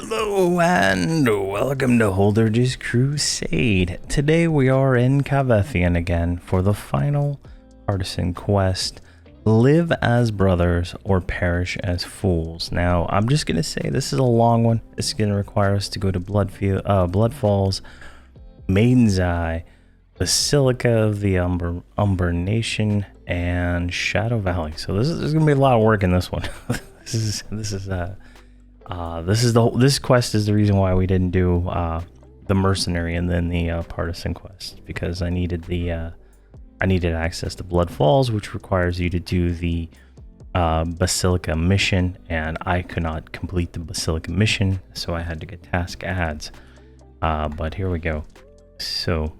Hello and welcome to Holdredge's Crusade. Today we are in Cavethian again for the final partisan quest, Live as Brothers or Perish as Fools. Now, I'm just going to say this is a long one. This is going to require us to go to Blood Falls, Maiden's Eye, Basilica of the Umber Nation, and Shadow Valley. So there's going to be a lot of work in this one. This quest is the reason why we didn't do the mercenary and then the partisan quest, because I needed access to Blood Falls, which requires you to do the Basilica mission, and I could not complete the Basilica mission, so I had to get task ads. But here we go. So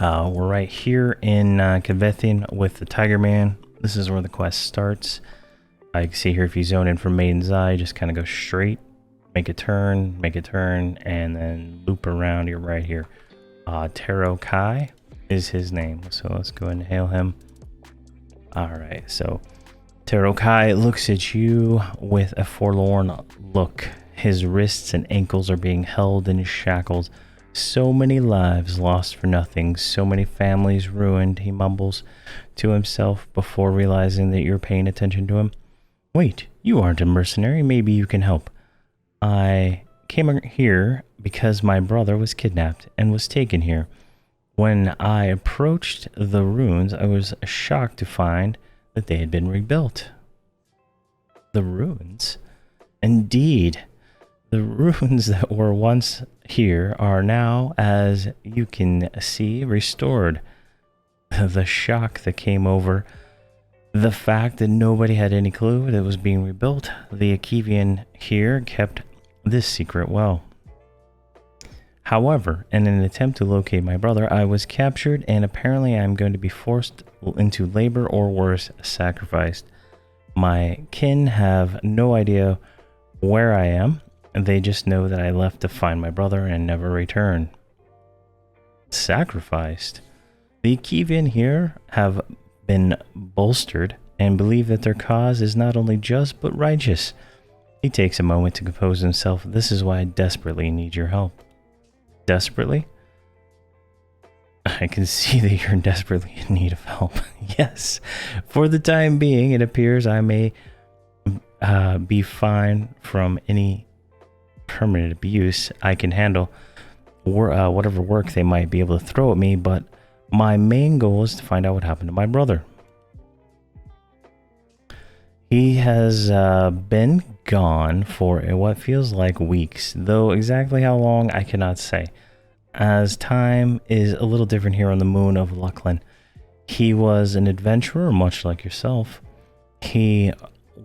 we're right here in Cavethian with the Tiger Man. This is where the quest starts. I can see here, if you zone in from Maiden's Eye, just kind of go straight, make a turn, and then loop around. You're right here. Taro Kai is his name, so let's go ahead and hail him. Alright, so Taro Kai looks at you with a forlorn look. His wrists and ankles are being held in shackles. So many lives lost for nothing, so many families ruined, he mumbles to himself before realizing that you're paying attention to him. Wait, you aren't a mercenary. Maybe you can help. I came here because my brother was kidnapped and was taken here. When I approached the ruins, I was shocked to find that they had been rebuilt. The ruins? Indeed. The ruins that were once here are now, as you can see, restored. The shock that came over the fact that nobody had any clue that it was being rebuilt. The Akevian here kept this secret well. However, in an attempt to locate my brother, I was captured, and apparently I am going to be forced into labor or worse, sacrificed. My kin have no idea where I am. They just know that I left to find my brother and never return. Sacrificed? The Akevian here have been bolstered and believe that their cause is not only just but righteous. He takes a moment to compose himself. This is why I desperately need your help. Desperately? I can see that you're desperately in need of help. Yes. For the time being, it appears I may be fine from any permanent abuse. I can handle whatever work they might be able to throw at me, but my main goal is to find out what happened to my brother. He has been gone for what feels like weeks, though exactly how long I cannot say, as time is a little different here on the moon of Lucklin. He was an adventurer, much like yourself. He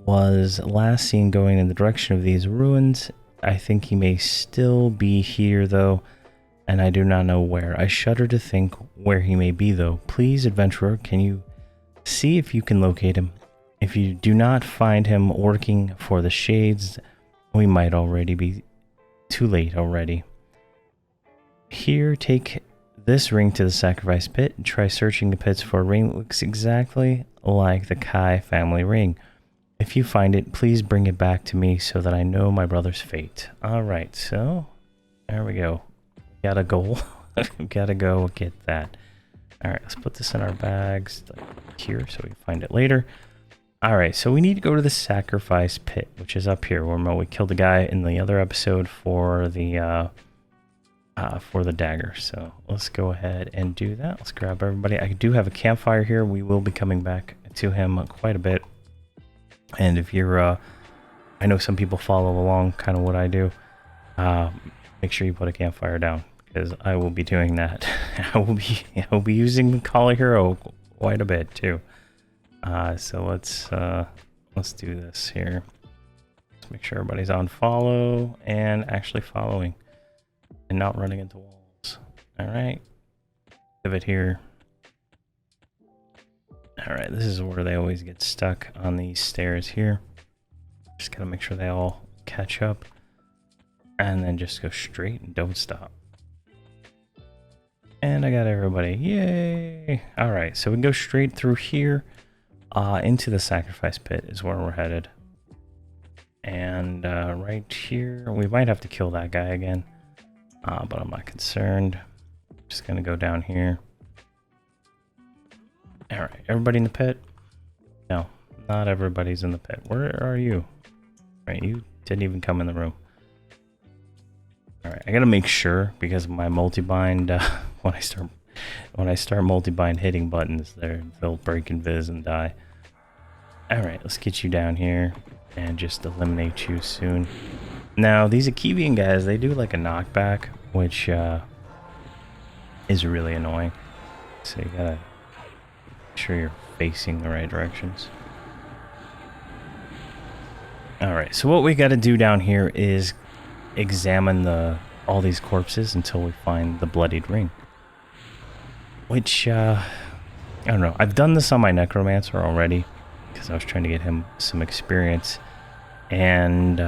was last seen going in the direction of these ruins. I think he may still be here, though, and I do not know where. I shudder to think where he may be, though. Please, adventurer, can you see if you can locate him? If you do not find him working for the Shades, we might already be too late already. Here, take this ring to the sacrifice pit and try searching the pits for a ring that looks exactly like the Kai family ring. If you find it, please bring it back to me so that I know my brother's fate. Alright, so there we go. Got a goal. Gotta go get that. Alright, let's put this in our bags here so we can find it later. Alright, so we need to go to the sacrifice pit, which is up here, where we killed the guy in the other episode for the dagger. So let's go ahead and do that. Let's grab everybody. I do have a campfire here. We will be coming back to him quite a bit. And if you're, I know some people follow along kind of what I do. Make sure you put a campfire down, because I will be doing that. I will be using Call a Hero quite a bit too. So let's do this here. Let's make sure everybody's on follow and actually following and not running into walls. All right, pivot here. All right, this is where they always get stuck on these stairs here. Just gotta make sure they all catch up, and then just go straight and don't stop. And I got everybody. Yay! All right, so we can go straight through here into the sacrifice pit is where we're headed. And right here, we might have to kill that guy again, but I'm not concerned. Just gonna go down here. All right, everybody in the pit? No, not everybody's in the pit. Where are you? Right, you didn't even come in the room. All right, I gotta make sure because of my multi-bind. When I start multi-bind hitting buttons, they'll break in Viz and die. All right, let's get you down here and just eliminate you soon. Now, these Akivian guys, they do like a knockback, which is really annoying. So you gotta make sure you're facing the right directions. Alright, so what we gotta do down here is examine all these corpses until we find the bloodied ring. Which, I don't know. I've done this on my Necromancer already, because I was trying to get him some experience. And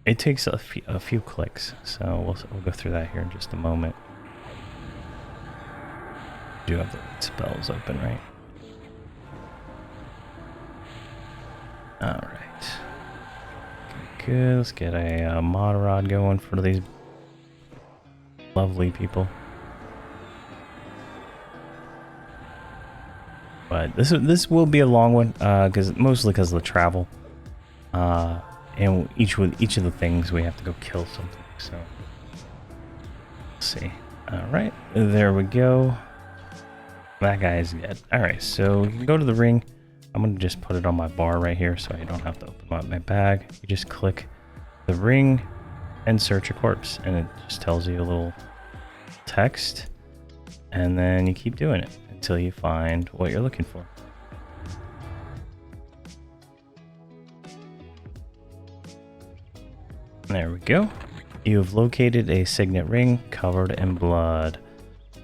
it takes a few clicks, so we'll go through that here in just a moment. Do have the spells open, right? Alright. Good, let's get a mod rod going for these lovely people. But this will be a long one, mostly because of the travel. And each of the things we have to go kill something, so let's see. Alright, there we go. That guy is dead. Alright, so you can go to the ring. I'm gonna just put it on my bar right here so I don't have to open up my bag. You just click the ring and search a corpse, and it just tells you a little text, and then you keep doing it until you find what you're looking for. There we go. You have located a signet ring covered in blood.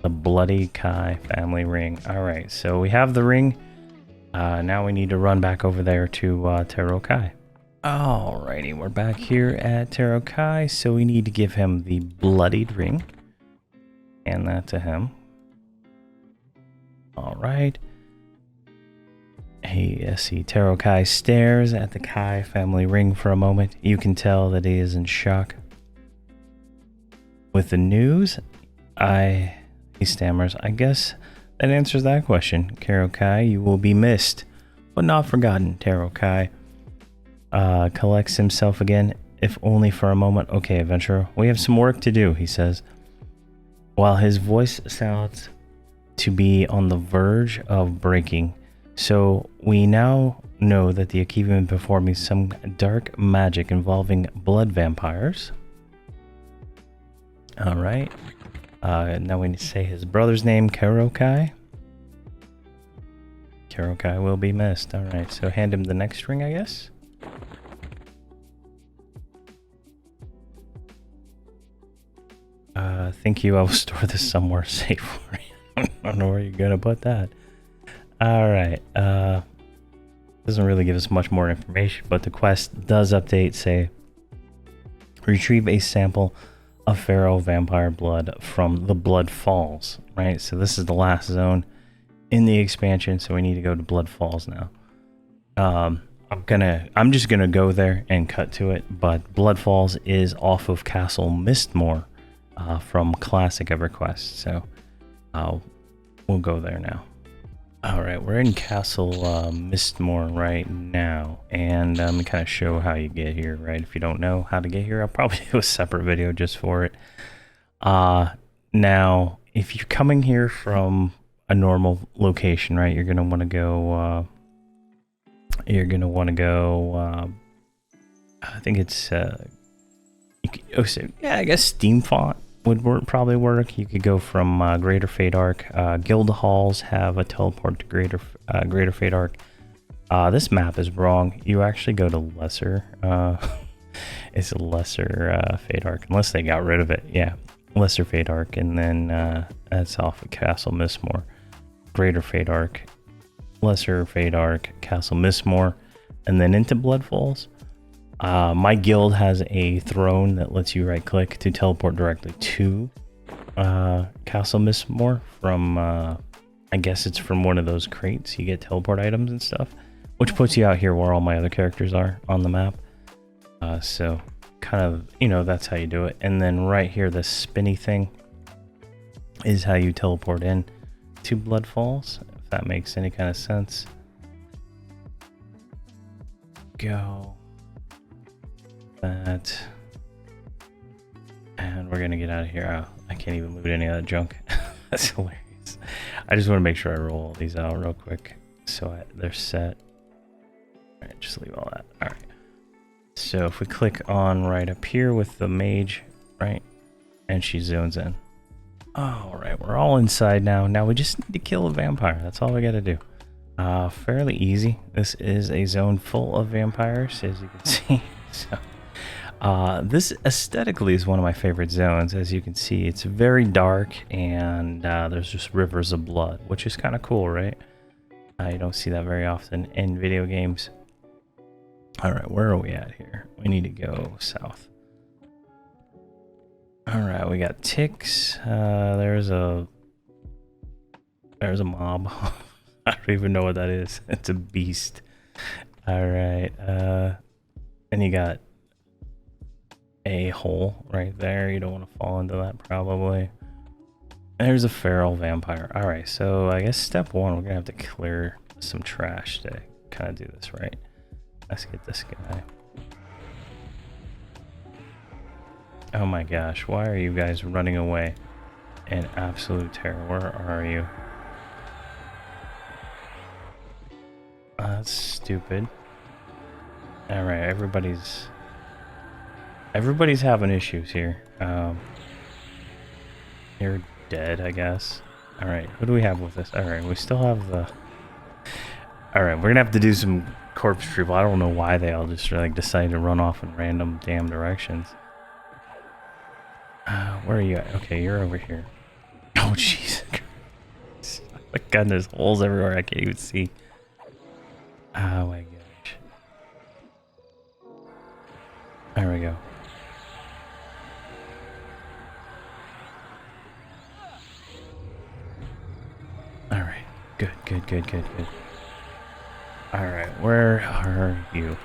The Bloody Kai family ring. Alright, so we have the ring. Now we need to run back over there to ToL. Alrighty, we're back here at ToL, so we need to give him the bloodied ring. Hand that to him. Alright. Hey, see, ToL stares at the Kai family ring for a moment. You can tell that he is in shock. With the news, he stammers, I guess that answers that question. ToL, you will be missed, but not forgotten. ToL collects himself again, if only for a moment. Okay, adventurer, we have some work to do, he says, while his voice sounds to be on the verge of breaking. So we now know that the Akivian performing some dark magic involving blood vampires. All right. Now we need to say his brother's name, ToL. ToL will be missed. All right, so hand him the next ring, I guess. Thank you. I will store this somewhere safe for you. I don't know where you're gonna put that. All right. Doesn't really give us much more information, but the quest does update. Say, retrieve a sample of feral vampire blood from the Blood Falls. Right. So this is the last zone in the expansion. So we need to go to Blood Falls now. I'm just gonna go there and cut to it. But Blood Falls is off of Castle Mistmore from Classic Everquest. So we'll go there now. All right, we're in Castle Mistmore right now, and I'm gonna kind of show how you get here, right? If you don't know how to get here, I'll probably do a separate video just for it. Now, if you're coming here from a normal location, right, you're gonna want to go. I think it's. I guess Steam Font would probably work. You could go from Greater Fadark. Guild halls have a teleport to Greater Fadark. This map is wrong. You actually go to Lesser. It's a Lesser Fadark, unless they got rid of it. Yeah, Lesser Fadark, and then that's off of Castle Mistmore. Greater Fadark, Lesser Fadark, Castle Mistmore, and then into Blood Falls. My guild has a throne that lets you right click to teleport directly to Castle Mistmore from I guess it's from one of those crates. You get teleport items and stuff, which puts you out here where all my other characters are on the map. So kind of, you know, that's how you do it. And then right here, this spinny thing is how you teleport in to Blood Falls, if that makes any kind of sense. Go. That. And we're gonna get out of here. Oh, I can't even loot any of that junk. That's hilarious. I just want to make sure I roll all these out real quick so they're set. All right, just leave all that. All right. So if we click on right up here with the mage, right, and she zones in. All right, we're all inside now. Now we just need to kill a vampire. That's all we got to do. Fairly easy. This is a zone full of vampires, as you can see. So, this aesthetically is one of my favorite zones. As you can see, it's very dark, and there's just rivers of blood, which is kind of cool, right? You don't see that very often in video games. All right, where are we at here? We need to go south. All right, we got ticks. There's a mob. I don't even know what that is. It's a beast. All right, and you got a hole right there. You don't want to fall into that probably. There's a feral vampire. All right, so I guess step one, we're gonna have to clear some trash to kind of do this right. Let's get this guy. Oh my gosh, why are you guys running away in absolute terror? Where are you? That's stupid. All right, everybody's having issues here. You're dead, I guess. All right, who do we have with this? All right, we still have the... All right, we're gonna have to do some corpse retrieval. I don't know why they all just like decide to run off in random damn directions. Where are you at? Okay, you're over here. Oh, jeez. My God, there's holes everywhere. I can't even see. Oh my gosh. There we go. All right. Good, good, good, good, good. All right, where are you?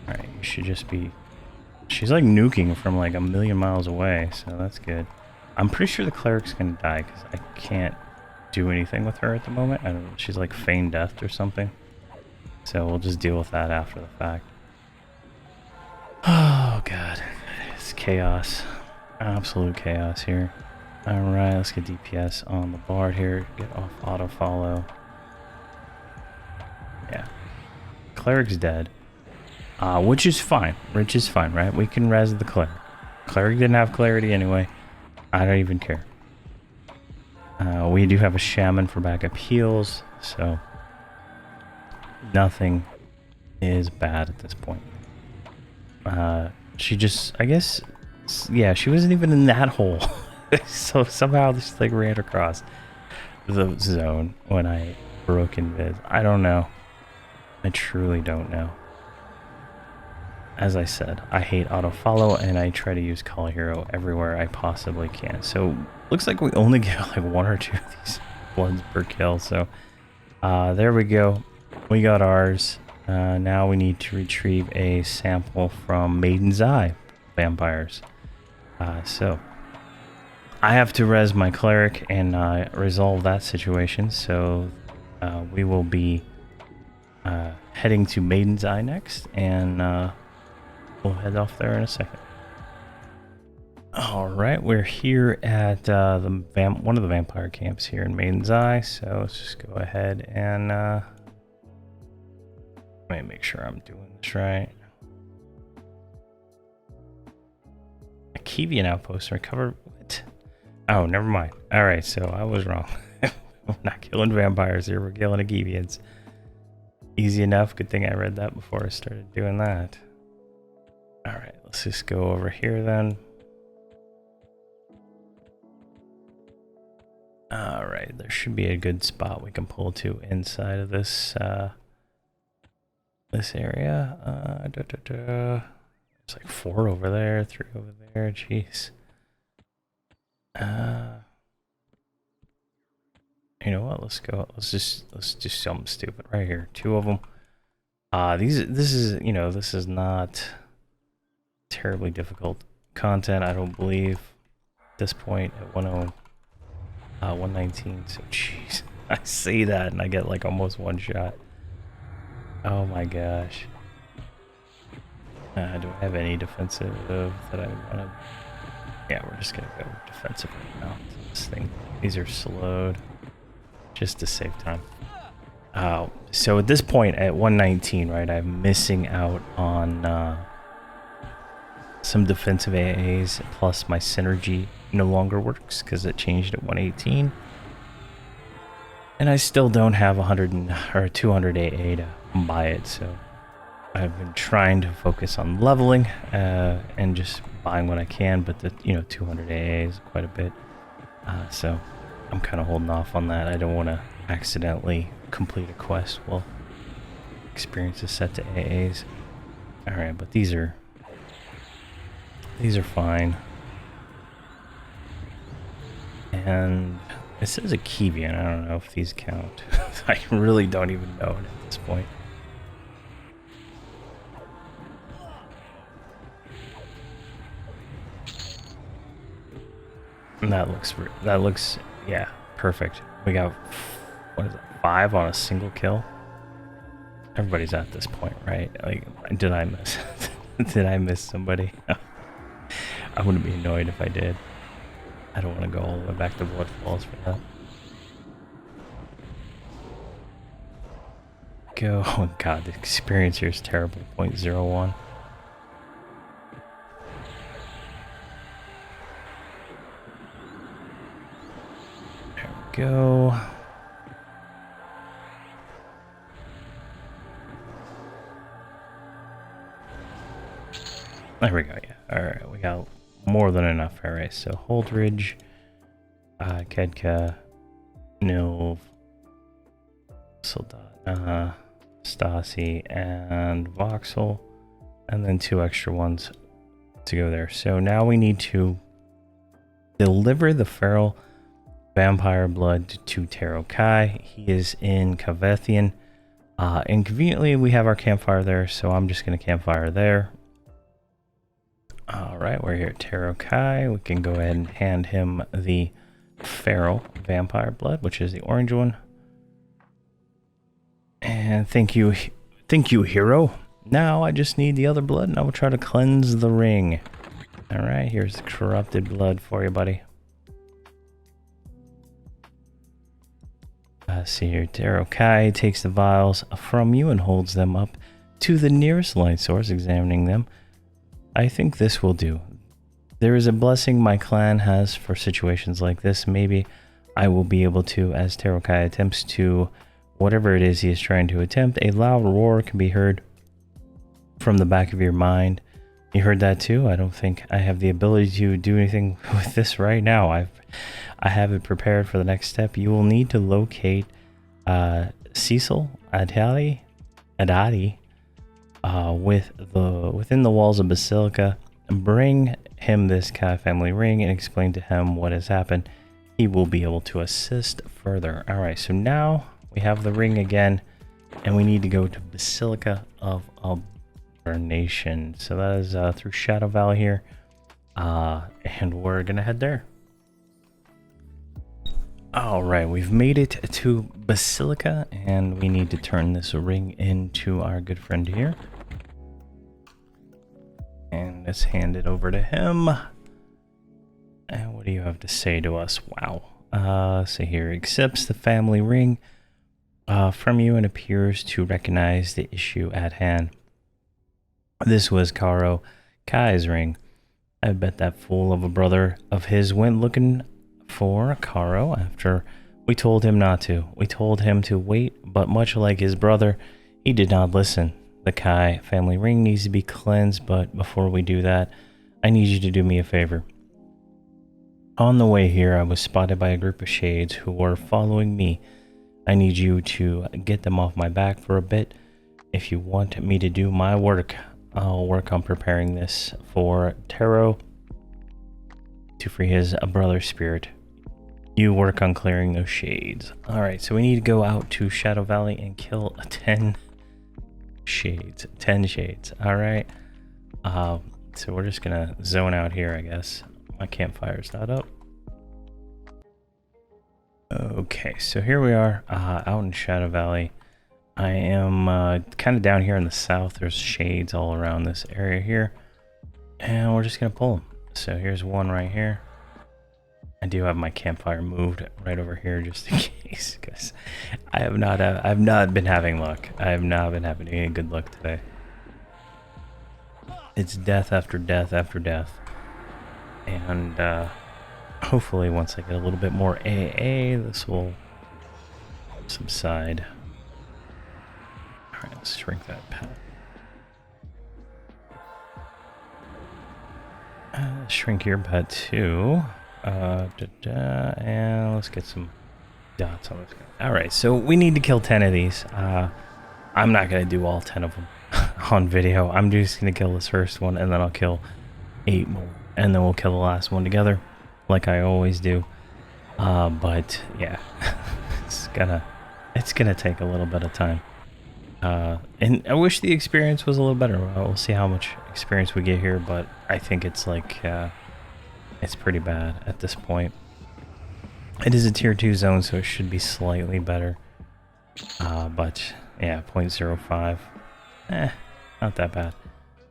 All right, you should just be... She's like nuking from like a million miles away, so that's good. I'm pretty sure the cleric's gonna die because I can't do anything with her at the moment. I don't know, she's like feigned death or something. So we'll just deal with that after the fact. Oh god, it's chaos. Absolute chaos here. Alright, let's get DPS on the bard here. Get off auto follow. Yeah. Cleric's dead. Which is fine. Which is fine, right? We can res the cleric. Cleric didn't have clarity anyway. I don't even care. We do have a shaman for backup heals, so nothing is bad at this point. She just, I guess, yeah, she wasn't even in that hole. So somehow this like ran across the zone when I broke invis. I don't know. I truly don't know. As I said, I hate auto follow and I try to use Call Hero everywhere I possibly can. So looks like we only get like one or two of these bloods per kill. So there we go. We got ours. Now we need to retrieve a sample from Maiden's Eye vampires. So I have to res my cleric and resolve that situation. So we will be heading to Maiden's Eye next, and we'll head off there in a second. All right, we're here at one of the vampire camps here in Maiden's Eye. So let's just go ahead and let me make sure I'm doing this right. A Kivian outpost recover. What? Oh, never mind. All right, so I was wrong. We're not killing vampires here. We're killing Akivians. Easy enough. Good thing I read that before I started doing that. All right, let's just go over here then. All right, there should be a good spot we can pull to inside of this this area. There's like 4 over there, 3 over there. Jeez. You know what? Let's go. Let's do something stupid right here. 2 of them. This is, you know, this is not terribly difficult content, I don't believe, at this point at 119. So, jeez, I see that and I get like almost one shot. Oh my gosh. Do I have any defensive that I want to? Yeah, we're just gonna go defensive right now. This thing, these are slowed, just to save time. So at this point at 119, right, I'm missing out on some defensive AAs, plus my synergy no longer works because it changed at 118. And I still don't have 200 AA to buy it, so I've been trying to focus on leveling and just buying what I can, but the 200 AA is quite a bit, so I'm kind of holding off on that. I don't want to accidentally complete a quest while experience is set to AAs. All right, but these are fine. And it says a Kivian. I don't know if these count. I really don't even know it at this point. And that looks, yeah, perfect. We got, what is it, 5 on a single kill? Everybody's at this point, right? Like, did I miss did I miss somebody? I wouldn't be annoyed if I did. I don't want to go all the way back to Blood Falls for that. Go. Oh god, the experience here is terrible. 0.01. There we go. There we go, yeah. Alright, we got more than enough. Alright, so Holdredge, Kedka, Nilv, Soldat, Stasi, and Voxel, and then 2 extra ones to go there. So now we need to deliver the feral vampire blood to Taro Kai. He is in Kavethian. Inconveniently, we have our campfire there, so I'm just going to campfire there. Alright, we're here at Taro Kai. We can go ahead and hand him the feral vampire blood, which is the orange one. And thank you, hero. Now I just need the other blood, and I will try to cleanse the ring. Alright, here's the corrupted blood for you, buddy. See here, Taro Kai takes the vials from you and holds them up to the nearest light source, examining them. I think this will do. There is a blessing my clan has for situations like this. Maybe I will be able to, as Taro Kai attempts to whatever it is he is trying to attempt. A loud roar can be heard from the back of your mind. You heard that too? I don't think I have the ability to do anything with this right now. I have it prepared for the next step. You will need to locate Cecil Adali within the walls of Basilica, and bring him this Kai family ring and explain to him what has happened. He will be able to assist further. All right, so now we have the ring again, and we need to go to Basilica of Abernation. So that is through Shadow Valley here, and we're gonna head there. All right, we've made it to Basilica, and we need to turn this ring into our good friend here. And let's hand it over to him. And what do you have to say to us? Wow. So here, accepts the family ring from you and appears to recognize the issue at hand. This was Taro Kai's ring. I bet that fool of a brother of his went looking for Karo after we told him not to. We told him to wait, but much like his brother, he did not listen. The Kai family ring needs to be cleansed, but before we do that, I need you to do me a favor. On the way here, I was spotted by a group of shades who were following me. I need you to get them off my back for a bit. If you want me to do my work, I'll work on preparing this for Taro to free his brother's spirit. You work on clearing those shades. Alright, so we need to go out to Shadow Valley and kill 10 shades. 10 shades. All right. So we're just gonna zone out here, I guess. My campfire's not up. Okay, so here we are, out in Shadow Valley. I am kind of down here in the south. There's shades all around this area here, and we're just gonna pull them. So here's one right here. I do have my campfire moved right over here just in case, because I've not been having luck. I have not been having any good luck today. It's death after death after death. And hopefully once I get a little bit more AA, this will subside. Alright, let's shrink that path. Shrink your pet too. And let's get some dots on this guy. Alright, so we need to kill 10 of these. I'm not going to do all 10 of them on video. I'm just going to kill this first one, and then I'll kill 8 more. And then we'll kill the last one together, like I always do. But yeah, it's gonna take a little bit of time. And I wish the experience was a little better. We'll see how much experience we get here, but I think it's like, it's pretty bad at this point. It is a tier 2 zone, so it should be slightly better. But yeah, 0.05. Not that bad.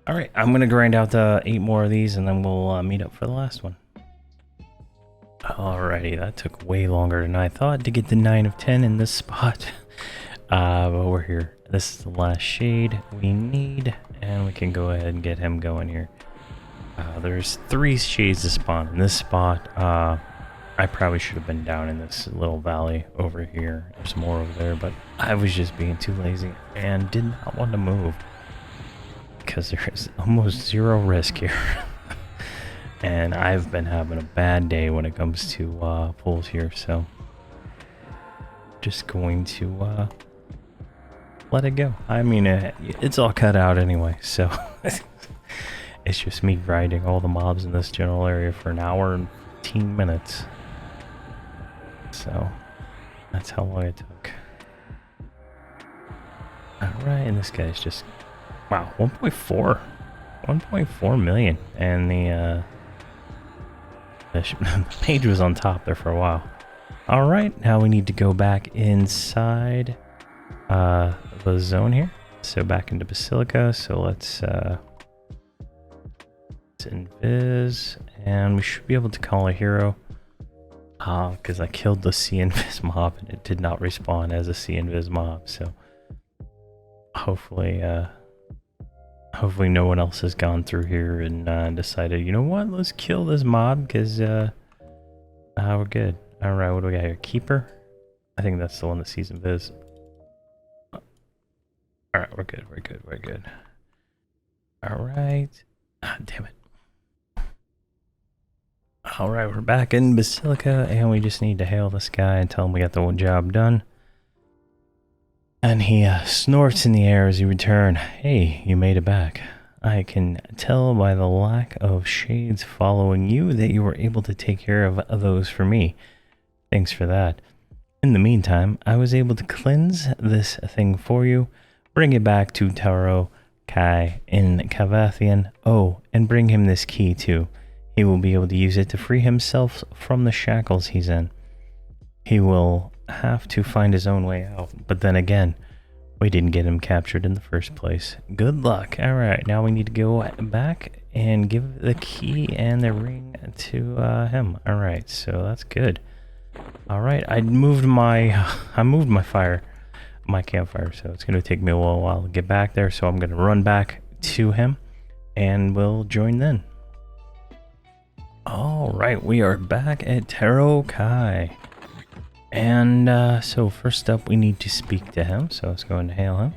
Alright, I'm going to grind out 8 more of these, and then we'll meet up for the last one. Alrighty, that took way longer than I thought to get the 9 of 10 in this spot. But we're here. This is the last shade we need, and we can go ahead and get him going here. There's 3 shades to spawn in this spot. I probably should have been down in this little valley over here. There's more over there, but I was just being too lazy and did not want to move, because there is almost 0 risk here. And I've been having a bad day when it comes to pulls here, so just going to let it go. I mean, it's all cut out anyway, so it's just me grinding all the mobs in this general area for an hour and 15 minutes. So that's how long it took. Alright, and this guy's just, wow, 1.4 million, and the page was on top there for a while. Alright, now we need to go back inside the zone here. So back into Basilica, so let's invis, and we should be able to call a hero. Because I killed the C-invis mob and it did not respawn as a C-invis mob, so hopefully hopefully no one else has gone through here and decided, you know what, let's kill this mob, because we're good. Alright, what do we got here? Keeper? I think that's the one that sees invis. Alright, we're good, we're good, we're good. Alright. Ah, damn it. Alright, we're back in Basilica, and we just need to hail this guy and tell him we got the job done. And he snorts in the air as you return. Hey, you made it back. I can tell by the lack of shades following you that you were able to take care of those for me. Thanks for that. In the meantime, I was able to cleanse this thing for you, bring it back to Taro Kai in Kavathian. Oh, and bring him this key too. He will be able to use it to free himself from the shackles he's in. He will have to find his own way out, but then again, we didn't get him captured in the first place. Good luck. Alright, now we need to go back and give the key and the ring to him. Alright, so that's good. Alright, I moved my campfire, so it's going to take me a while to get back there, so I'm going to run back to him, and we'll join then. Alright, we are back at Taro Kai. And so first up, we need to speak to him, so let's go and hail him.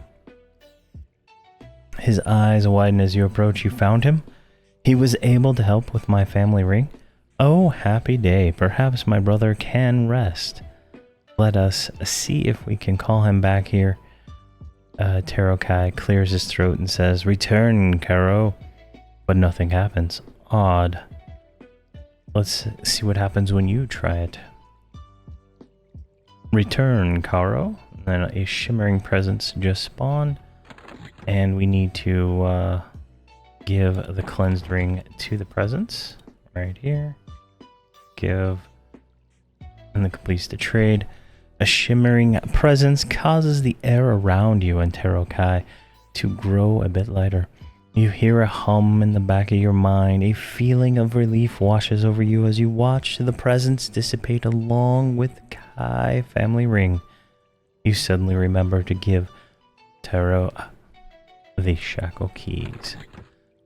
His eyes widen as you approach. You found him? He was able to help with my family ring? Oh, happy day. Perhaps my brother can rest. Let us see if we can call him back here. Taro Kai clears his throat and says, "Return, Karo." But nothing happens. Odd. Let's see what happens when you try it. Return, Karo. And then a shimmering presence just spawned. And we need to give the cleansed ring to the presence right here. Give, and then completes the trade. A shimmering presence causes the air around you and Terokai to grow a bit lighter. You hear a hum in the back of your mind. A feeling of relief washes over you as you watch the presence dissipate along with Kai family ring. You suddenly remember to give Tero the shackle keys.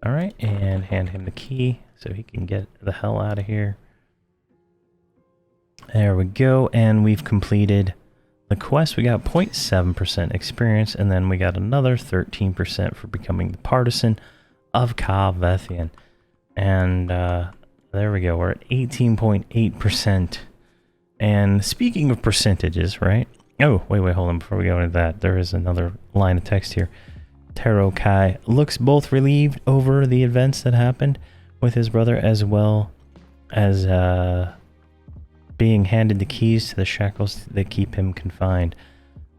Alright, and hand him the key so he can get the hell out of here. There we go, and we've completed the quest. We got 0.7% experience, and then we got another 13% for becoming the partisan of Ka Vethian. And there we go, we're at 18.8%. And speaking of percentages, right? Oh, wait, hold on, before we go into that, there is another line of text here. Terokai looks both relieved over the events that happened with his brother, as well as being handed the keys to the shackles that keep him confined.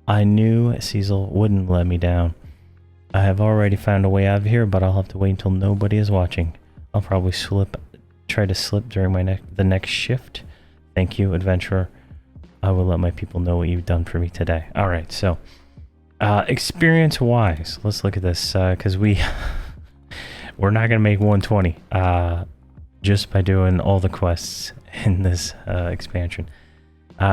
I knew Cecil wouldn't let me down. I have already found a way out of here, but I'll have to wait until nobody is watching. I'll probably try to slip during the next shift. Thank you, adventurer. I will let my people know what you've done for me today. Alright, so experience-wise, let's look at this, because we're not going to make 120 just by doing all the quests in this expansion.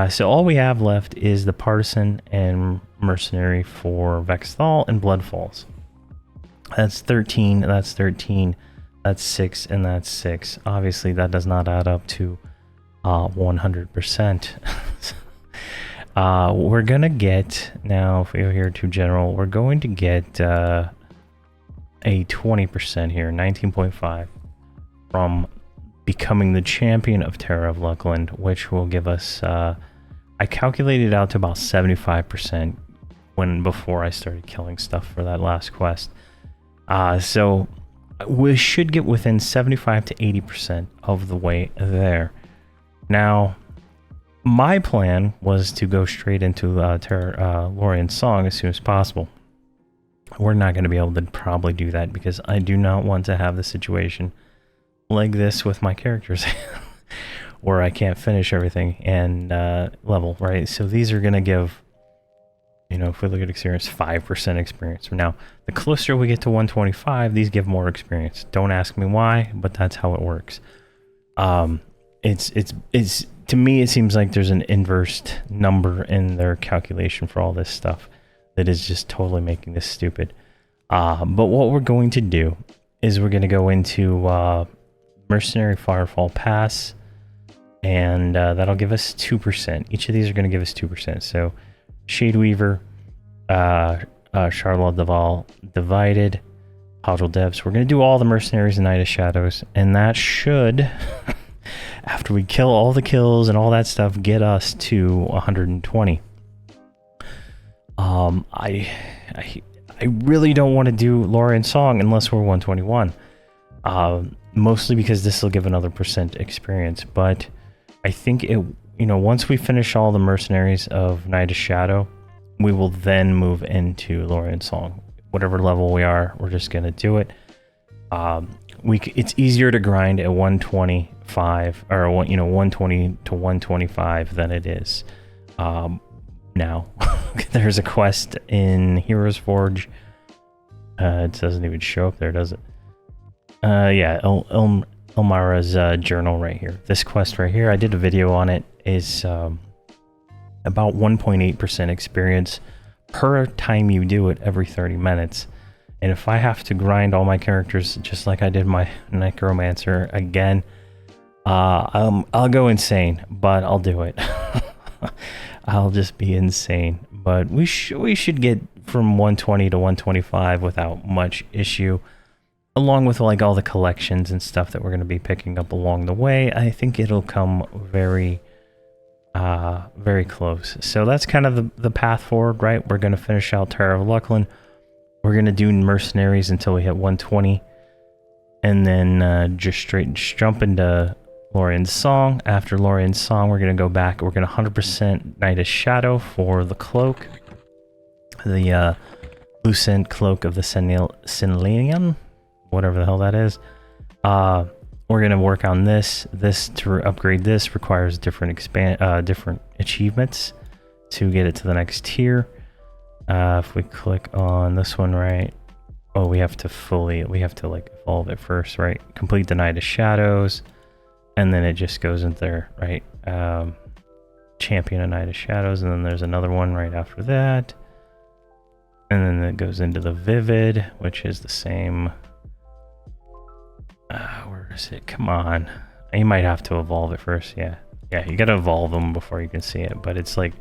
So all we have left is the partisan and mercenary for Vexthal and Blood Falls. That's 13, that's 13, that's 6, and that's 6. Obviously that does not add up to 100%. We're gonna get, now if we go here to general, we're going to get a 20% here, 19.5 from becoming the champion of Terra of Luckland, which will give us, I calculated out to about 75% before I started killing stuff for that last quest. So we should get within 75 to 80% of the way there. Now, my plan was to go straight into Lorian's song as soon as possible. We're not going to be able to probably do that because I do not want to have the situation like this with my characters where I can't finish everything and level, right? So these are going to give, you know, if we look at experience, 5% experience. Now, the closer we get to 125, these give more experience. Don't ask me why, but that's how it works. It's to me, it seems like there's an inverse number in their calculation for all this stuff that is just totally making this stupid. But what we're going to do is we're going to go into Mercenary Firefall Pass, and that'll give us 2%. Each of these are going to give us 2%. So Shadeweaver, Charlotte Deval, Divided, Podrill Devs. We're going to do all the Mercenaries and Night of Shadows, and that should, after we kill all the kills and all that stuff, get us to 120. I really don't want to do Lorian's song unless we're 121. Mostly because this will give another % experience, but I think it, you know, once we finish all the Mercenaries of Night of Shadow, we will then move into Lorian's song. Whatever level we are, we're just gonna do it. It's easier to grind at 125 or 120 to 125 than it is now. There's a quest in Heroes Forge. It doesn't even show up there, does it? Yeah, Elmira's journal right here. This quest right here, I did a video on it, is about 1.8% experience per time you do it every 30 minutes. And if I have to grind all my characters just like I did my Necromancer again, I'll go insane, but I'll do it. I'll just be insane. But we should get from 120 to 125 without much issue. Along with like all the collections and stuff that we're going to be picking up along the way, I think it'll come very, very close. So that's kind of the path forward, right? We're going to finish out Terra of Luckland. We're going to do Mercenaries until we hit 120. And then just jump into Lorian's Song. After Lorian's Song, we're going to go back. We're going to 100% Night of Shadow for the cloak. The Lucent Cloak of the Senilian, whatever the hell that is. We're gonna work on this. This to upgrade this requires different different achievements to get it to the next tier. If we click on this one, right? Oh, we have to like evolve it first, right? Complete the Night of Shadows, and then it just goes into there, right? Champion a Night of Shadows, and then there's another one right after that. And then it goes into the Vivid, which is the same. Where is it? Come on. You might have to evolve it first. Yeah, you gotta evolve them before you can see it. But it's like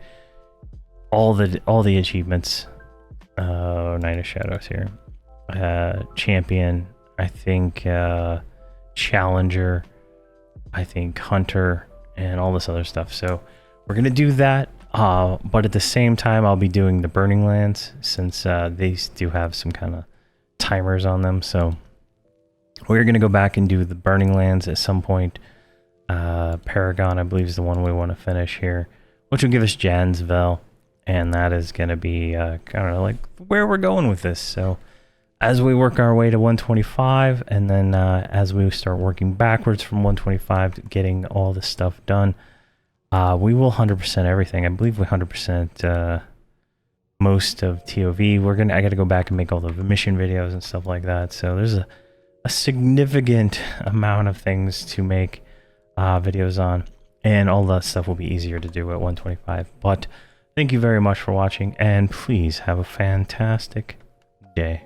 all the achievements. Night of Shadows here. Champion. I think Challenger. I think Hunter, and all this other stuff. So we're gonna do that. But at the same time, I'll be doing the Burning Lands, since these do have some kind of timers on them. So we're going to go back and do the Burning Lands at some point. Paragon, I believe, is the one we want to finish here, which will give us Jansville. And that is going to be kind of like where we're going with this. So as we work our way to 125, and then as we start working backwards from 125 to getting all this stuff done, we will 100% everything. I believe we 100% most of TOV. I got to go back and make all the mission videos and stuff like that. So there's a significant amount of things to make videos on, and all that stuff will be easier to do at 125. But thank you very much for watching, and please have a fantastic day.